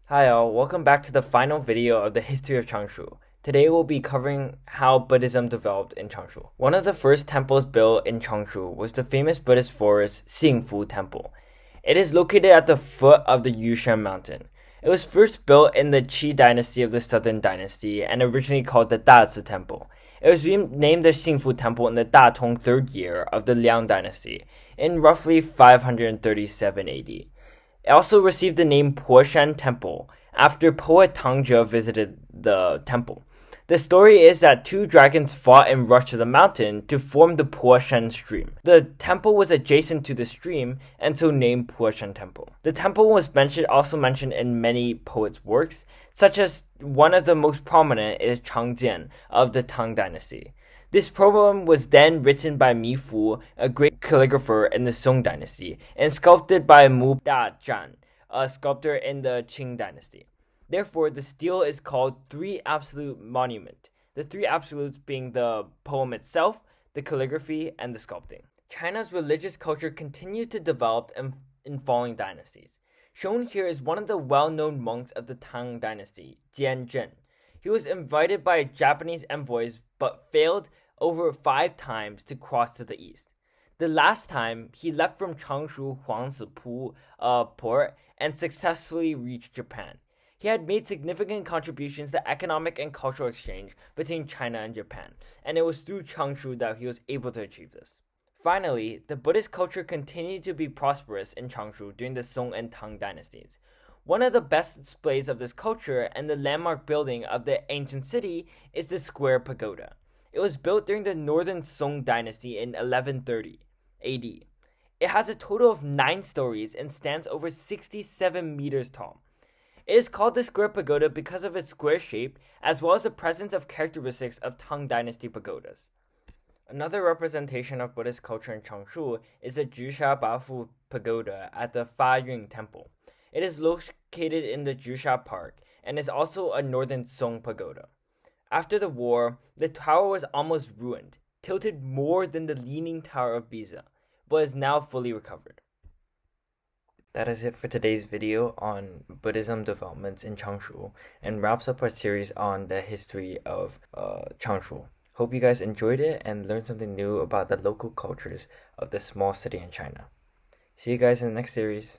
Hi all, welcome back to the final video of the history of Changshu. Today we'll be covering how Buddhism developed in Changshu. One of the first temples built in Changshu was the famous Buddhist forest Xingfu Temple. It is located at the foot of the Yushan mountain. It was first built in the Qi dynasty of the Southern Dynasty and originally called the Dazi Temple. It was renamed the Xingfu Temple in the Datong third year of the Liang dynasty in roughly 537 AD. It also received the name Poshan Temple after poet Tangzhe visited the temple. The story is that two dragons fought and rushed to the mountain to form the Poshan stream. The temple was adjacent to the stream and so named Poshan Temple. The temple was also mentioned in many poets' works, such as one of the most prominent is Changjian of the Tang dynasty. This poem was then written by Mi Fu, a great calligrapher in the Song dynasty, and sculpted by Mu Dazhan, a sculptor in the Qing dynasty. Therefore, the stele is called Three Absolute Monument, the three absolutes being the poem itself, the calligraphy, and the sculpting. China's religious culture continued to develop in following dynasties. Shown here is one of the well-known monks of the Tang dynasty, Jian Zhen. He was invited by Japanese envoys but failed over 5 times to cross to the east. The last time, he left from Changshu Huangzipu port and successfully reached Japan. He had made significant contributions to economic and cultural exchange between China and Japan, and it was through Changshu that he was able to achieve this. Finally, the Buddhist culture continued to be prosperous in Changshu during the Song and Tang dynasties. One of the best displays of this culture and the landmark building of the ancient city is the Square Pagoda. It was built during the Northern Song dynasty in 1130 AD. It has a total of 9 stories and stands over 67 meters tall. It is called the Square Pagoda because of its square shape as well as the presence of characteristics of Tang dynasty pagodas. Another representation of Buddhist culture in Changshu is the Jusha Bafu Pagoda at the Fa Yun Temple. It is located in the Jusha Park and is also a Northern Song pagoda. After the war, the tower was almost ruined, tilted more than the Leaning Tower of Pisa, but is now fully recovered. That is it for today's video on Buddhism developments in Changshu and wraps up our series on the history of Changshu. Hope you guys enjoyed it and learned something new about the local cultures of this small city in China. See you guys in the next series.